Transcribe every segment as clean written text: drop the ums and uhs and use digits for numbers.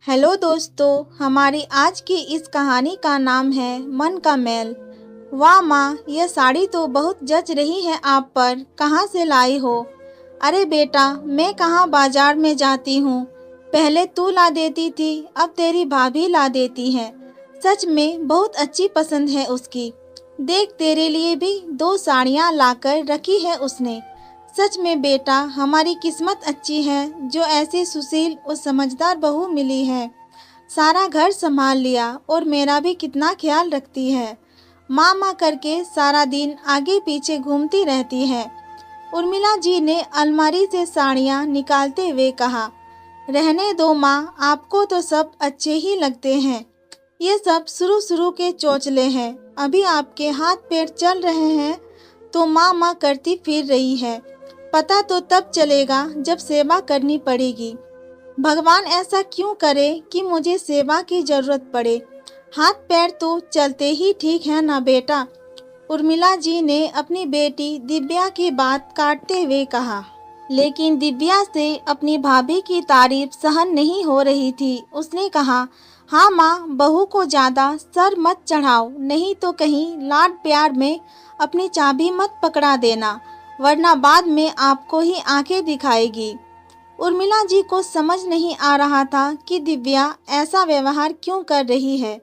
Hello दोस्तों, हमारी आज की इस कहानी का नाम है मन का मैल। वाह माँ, यह साड़ी तो बहुत जच रही है आप पर, कहाँ से लाई हो? अरे बेटा, मैं कहाँ बाजार में जाती हूँ। पहले तू ला देती थी, अब तेरी भाभी ला देती है। सच में बहुत अच्छी पसंद है उसकी। देख, तेरे लिए भी 2 साड़ियाँ लाकर रखी है उसने। सच में बेटा, हमारी किस्मत अच्छी है जो ऐसी सुशील और समझदार बहू मिली है। सारा घर संभाल लिया और मेरा भी कितना ख्याल रखती है। माँ माँ करके सारा दिन आगे पीछे घूमती रहती है। उर्मिला जी ने अलमारी से साड़ियाँ निकालते हुए कहा, रहने दो माँ, आपको तो सब अच्छे ही लगते हैं। ये सब शुरू शुरू के चोचले हैं, अभी आपके हाथ पैर चल रहे हैं तो माँ माँ करती फिर रही है। पता तो तब चलेगा जब सेवा करनी पड़ेगी। भगवान ऐसा क्यों करे कि मुझे सेवा की जरूरत पड़े। हाथ पैर तो चलते ही ठीक है ना बेटा। उर्मिला जी ने अपनी बेटी दिव्या की बात काटते हुए कहा। लेकिन दिव्या से अपनी भाभी की तारीफ सहन नहीं हो रही थी। उसने कहा, हाँ माँ, बहू को ज्यादा सर मत चढ़ाओ, नहीं तो कहीं लाड प्यार में अपनी चाबी मत पकड़ा देना, वरना बाद में आपको ही आंखें दिखाएगी। उर्मिला जी को समझ नहीं आ रहा था कि दिव्या ऐसा व्यवहार क्यों कर रही है।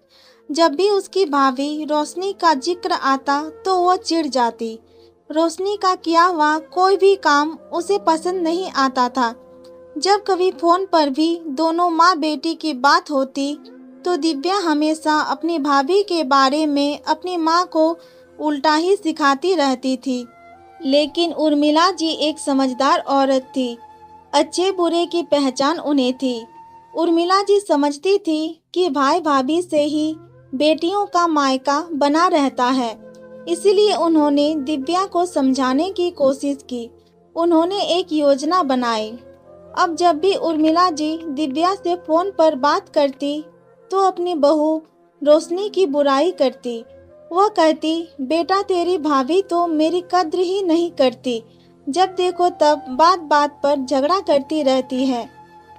जब भी उसकी भाभी रोशनी का जिक्र आता तो वो चिढ़ जाती। रोशनी का किया हुआ कोई भी काम उसे पसंद नहीं आता था। जब कभी फोन पर भी दोनों माँ बेटी की बात होती तो दिव्या हमेशा अपनी भाभी के बारे में अपनी माँ को उल्टा ही सिखाती रहती थी। लेकिन उर्मिला जी एक समझदार औरत थी। अच्छे बुरे की पहचान उन्हें थी। उर्मिला जी समझती थी कि भाई भाभी से ही बेटियों का मायका बना रहता है। इसीलिए उन्होंने दिव्या को समझाने की कोशिश की। उन्होंने एक योजना बनाई। अब जब भी उर्मिला जी दिव्या से फोन पर बात करती तो अपनी बहू रोशनी की बुराई करती। वह कहती, बेटा तेरी भाभी तो मेरी कद्र ही नहीं करती, जब देखो तब बात बात पर झगड़ा करती रहती है।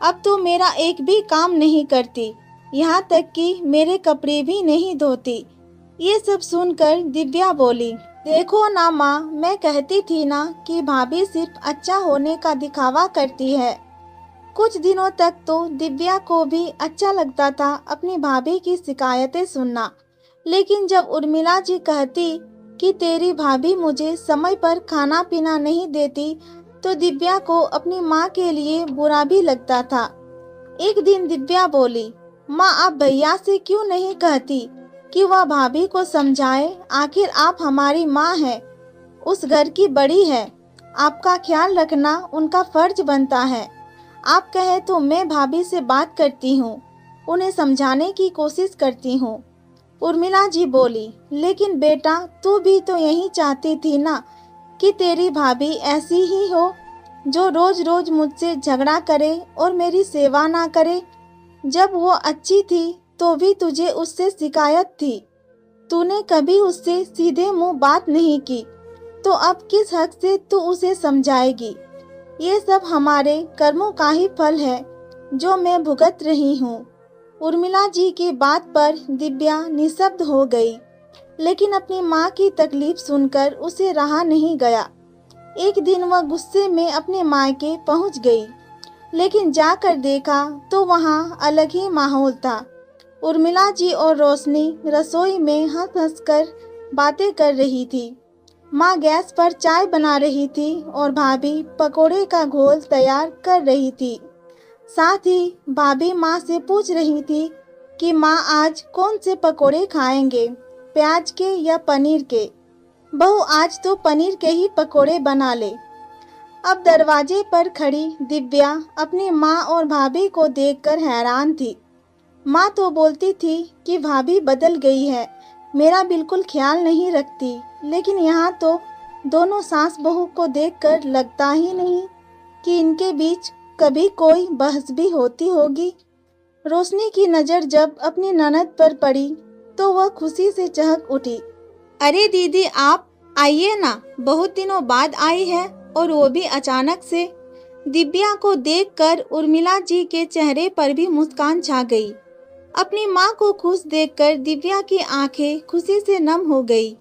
अब तो मेरा एक भी काम नहीं करती, यहाँ तक कि मेरे कपड़े भी नहीं धोती। ये सब सुनकर दिव्या बोली, देखो ना माँ, मैं कहती थी ना कि भाभी सिर्फ अच्छा होने का दिखावा करती है। कुछ दिनों तक तो दिव्या को भी अच्छा लगता था अपनी भाभी की शिकायतें सुनना। लेकिन जब उर्मिला जी कहती कि तेरी भाभी मुझे समय पर खाना पीना नहीं देती तो दिव्या को अपनी माँ के लिए बुरा भी लगता था। एक दिन दिव्या बोली, माँ आप भैया से क्यों नहीं कहती कि वह भाभी को समझाए, आखिर आप हमारी माँ है, उस घर की बड़ी है, आपका ख्याल रखना उनका फर्ज बनता है। आप कहे तो मैं भाभी से बात करती हूँ, उन्हें समझाने की कोशिश करती हूँ। उर्मिला जी बोली, लेकिन बेटा तू भी तो यही चाहती थी ना कि तेरी भाभी ऐसी ही हो जो रोज रोज मुझसे झगड़ा करे और मेरी सेवा ना करे। जब वो अच्छी थी तो भी तुझे उससे शिकायत थी, तूने कभी उससे सीधे मुंह बात नहीं की, तो अब किस हक से तू उसे समझाएगी। ये सब हमारे कर्मों का ही फल है जो मैं भुगत रही हूँ। उर्मिला जी की बात पर दिव्या निशब्द हो गई। लेकिन अपनी माँ की तकलीफ सुनकर उसे रहा नहीं गया। एक दिन वह गुस्से में अपने मायके पहुँच गई। लेकिन जाकर देखा तो वहाँ अलग ही माहौल था। उर्मिला जी और रोशनी रसोई में हंस हंस कर बातें कर रही थी। माँ गैस पर चाय बना रही थी और भाभी पकोड़े का घोल तैयार कर रही थी। साथ ही भाभी माँ से पूछ रही थी कि माँ आज कौन से पकोड़े खाएंगे, प्याज के या पनीर के। बहू आज तो पनीर के ही पकोड़े बना ले। अब दरवाजे पर खड़ी दिव्या अपनी माँ और भाभी को देखकर हैरान थी। माँ तो बोलती थी कि भाभी बदल गई है, मेरा बिल्कुल ख्याल नहीं रखती, लेकिन यहाँ तो दोनों सास बहू को देखकर लगता ही नहीं कि इनके बीच कभी कोई बहस भी होती होगी। रोशनी की नज़र जब अपनी ननद पर पड़ी तो वह खुशी से चहक उठी। अरे दीदी, आप आइए ना, बहुत दिनों बाद आई है और वो भी अचानक से। दिव्या को देखकर उर्मिला जी के चेहरे पर भी मुस्कान छा गई। अपनी माँ को खुश देखकर दिव्या की आंखें खुशी से नम हो गई।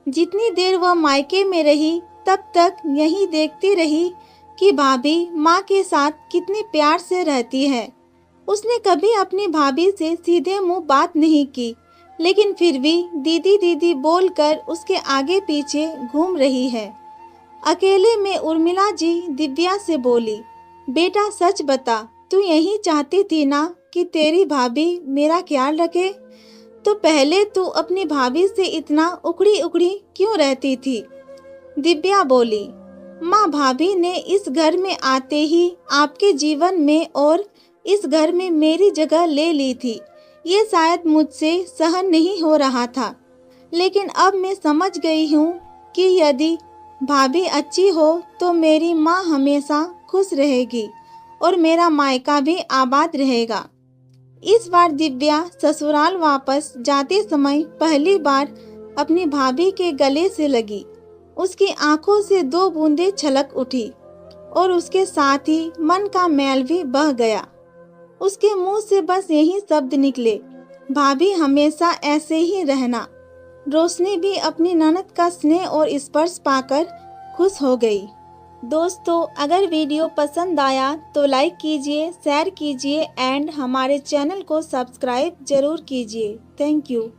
जितनी देर वह मायके में रही तब तक यही देखती रही कि भाभी माँ के साथ कितने प्यार से रहती है। उसने कभी अपनी भाभी से सीधे मुंह बात नहीं की, लेकिन फिर भी दीदी दीदी बोलकर उसके आगे पीछे घूम रही है। अकेले में उर्मिला जी दिव्या से बोली, बेटा सच बता, तू यही चाहती थी ना कि तेरी भाभी मेरा ख्याल रखे? तो पहले तू अपनी भाभी से इतना उखड़ी उखड़ी क्यों रहती थी? दिव्या बोली, माँ भाभी ने इस घर में आते ही आपके जीवन में और इस घर में मेरी जगह ले ली थी। ये शायद मुझसे सहन नहीं हो रहा था, लेकिन अब मैं समझ गई हूँ कि यदि भाभी अच्छी हो तो मेरी माँ हमेशा खुश रहेगी और मेरा मायका भी आबाद रहेगा। इस बार दिव्या ससुराल वापस जाते समय पहली बार अपनी भाभी के गले से लगी। उसकी आंखों से 2 बूंदें छलक उठी और उसके साथ ही मन का मैल भी बह गया। उसके मुंह से बस यही शब्द निकले, भाभी हमेशा ऐसे ही रहना। रोशनी भी अपनी ननद का स्नेह और स्पर्श पाकर खुश हो गई। दोस्तों, अगर वीडियो पसंद आया तो लाइक कीजिए, शेयर कीजिए एंड हमारे चैनल को सब्सक्राइब जरूर कीजिए। Thank you.